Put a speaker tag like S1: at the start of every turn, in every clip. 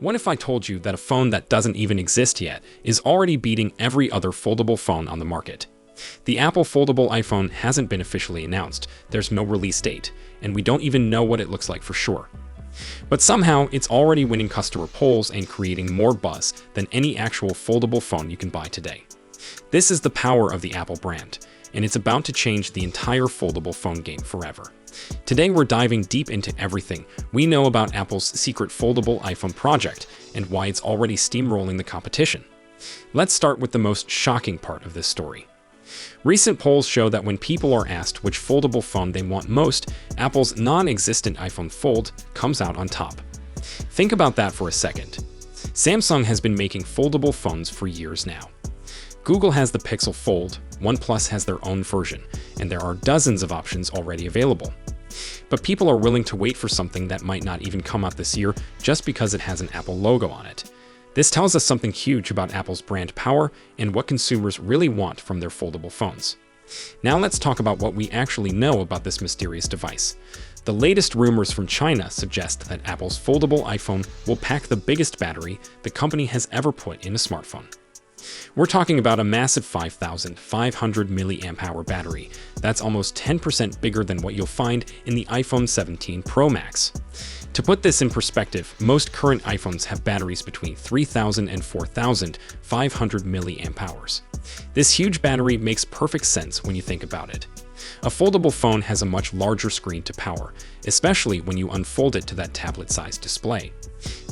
S1: What if I told you that a phone that doesn't even exist yet is already beating every other foldable phone on the market? The Apple foldable iPhone hasn't been officially announced, there's no release date, and we don't even know what it looks like for sure. But somehow, it's already winning customer polls and creating more buzz than any actual foldable phone you can buy today. This is the power of the Apple brand, and it's about to change the entire foldable phone game forever. Today we're diving deep into everything we know about Apple's secret foldable iPhone project and why it's already steamrolling the competition. Let's start with the most shocking part of this story. Recent polls show that when people are asked which foldable phone they want most, Apple's non-existent iPhone Fold comes out on top. Think about that for a second. Samsung has been making foldable phones for years now. Google has the Pixel Fold, OnePlus has their own version, and there are dozens of options already available. But people are willing to wait for something that might not even come out this year just because it has an Apple logo on it. This tells us something huge about Apple's brand power and what consumers really want from their foldable phones. Now let's talk about what we actually know about this mysterious device. The latest rumors from China suggest that Apple's foldable iPhone will pack the biggest battery the company has ever put in a smartphone. We're talking about a massive 5,500 mAh battery. That's almost 10% bigger than what you'll find in the iPhone 17 Pro Max. To put this in perspective, most current iPhones have batteries between 3,000 and 4,500 mAh. This huge battery makes perfect sense when you think about it. A foldable phone has a much larger screen to power, especially when you unfold it to that tablet-sized display.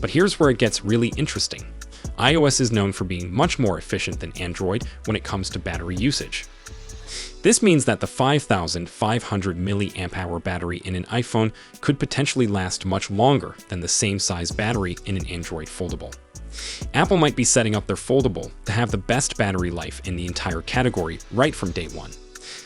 S1: But here's where it gets really interesting. iOS is known for being much more efficient than Android when it comes to battery usage. This means that the 5,500 mAh battery in an iPhone could potentially last much longer than the same size battery in an Android foldable. Apple might be setting up their foldable to have the best battery life in the entire category right from day one.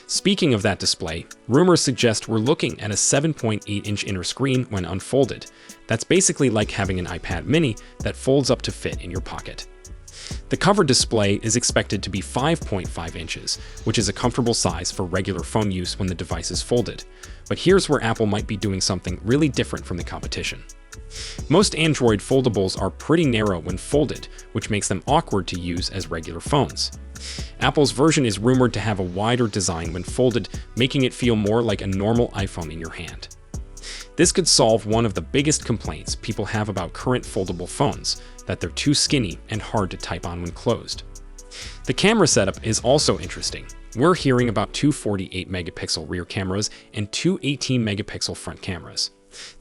S1: Speaking of that display, rumors suggest we're looking at a 7.8-inch inner screen when unfolded. That's basically like having an iPad mini that folds up to fit in your pocket. The cover display is expected to be 5.5 inches, which is a comfortable size for regular phone use when the device is folded. But here's where Apple might be doing something really different from the competition. Most Android foldables are pretty narrow when folded, which makes them awkward to use as regular phones. Apple's version is rumored to have a wider design when folded, making it feel more like a normal iPhone in your hand. This could solve one of the biggest complaints people have about current foldable phones, that they're too skinny and hard to type on when closed. The camera setup is also interesting. We're hearing about two 48-megapixel rear cameras and two 18-megapixel front cameras.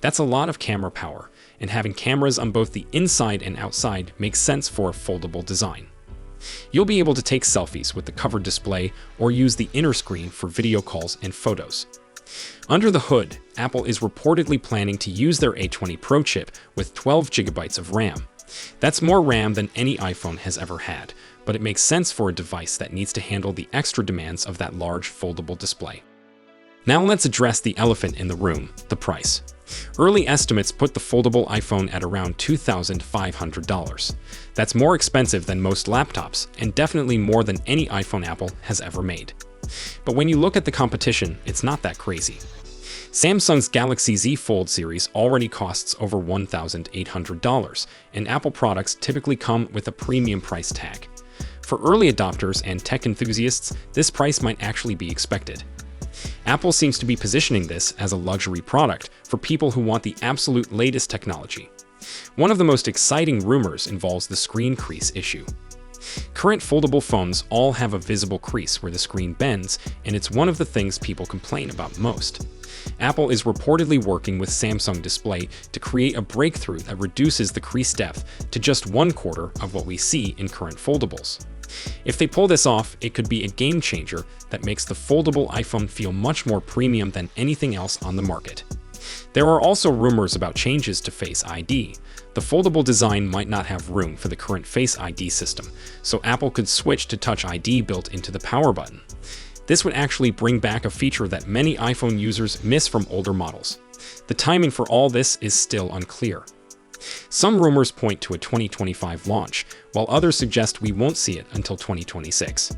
S1: That's a lot of camera power, and having cameras on both the inside and outside makes sense for a foldable design. You'll be able to take selfies with the covered display or use the inner screen for video calls and photos. Under the hood, Apple is reportedly planning to use their A20 Pro chip with 12 GB of RAM. That's more RAM than any iPhone has ever had, but it makes sense for a device that needs to handle the extra demands of that large foldable display. Now let's address the elephant in the room, the price. Early estimates put the foldable iPhone at around $2,500. That's more expensive than most laptops, and definitely more than any iPhone Apple has ever made. But when you look at the competition, it's not that crazy. Samsung's Galaxy Z Fold series already costs over $1,800, and Apple products typically come with a premium price tag. For early adopters and tech enthusiasts, this price might actually be expected. Apple seems to be positioning this as a luxury product for people who want the absolute latest technology. One of the most exciting rumors involves the screen crease issue. Current foldable phones all have a visible crease where the screen bends, and it's one of the things people complain about most. Apple is reportedly working with Samsung Display to create a breakthrough that reduces the crease depth to just 1/4 of what we see in current foldables. If they pull this off, it could be a game changer that makes the foldable iPhone feel much more premium than anything else on the market. There are also rumors about changes to Face ID. The foldable design might not have room for the current Face ID system, so Apple could switch to Touch ID built into the power button. This would actually bring back a feature that many iPhone users miss from older models. The timing for all this is still unclear. Some rumors point to a 2025 launch, while others suggest we won't see it until 2026.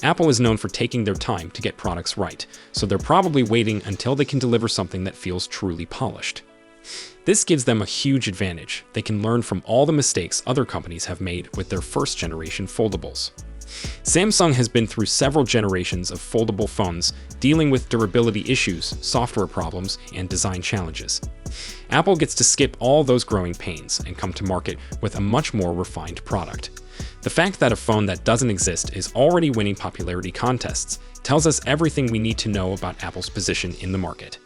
S1: Apple is known for taking their time to get products right, so they're probably waiting until they can deliver something that feels truly polished. This gives them a huge advantage. They can learn from all the mistakes other companies have made with their first-generation foldables. Samsung has been through several generations of foldable phones, dealing with durability issues, software problems, and design challenges. Apple gets to skip all those growing pains and come to market with a much more refined product. The fact that a phone that doesn't exist is already winning popularity contests tells us everything we need to know about Apple's position in the market.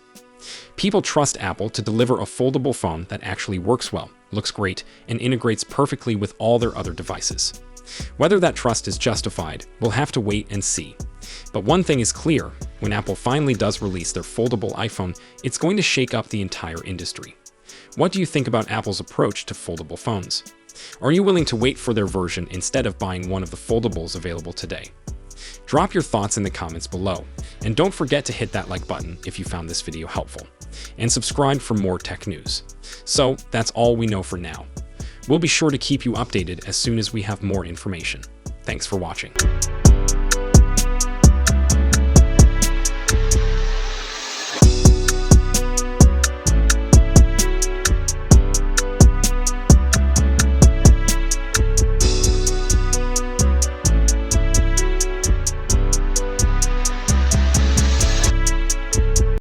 S1: People trust Apple to deliver a foldable phone that actually works well, looks great, and integrates perfectly with all their other devices. Whether that trust is justified, we'll have to wait and see. But one thing is clear, when Apple finally does release their foldable iPhone, it's going to shake up the entire industry. What do you think about Apple's approach to foldable phones? Are you willing to wait for their version instead of buying one of the foldables available today? Drop your thoughts in the comments below, and don't forget to hit that like button if you found this video helpful, and subscribe for more tech news. So that's all we know for now. We'll be sure to keep you updated as soon as we have more information. Thanks for watching.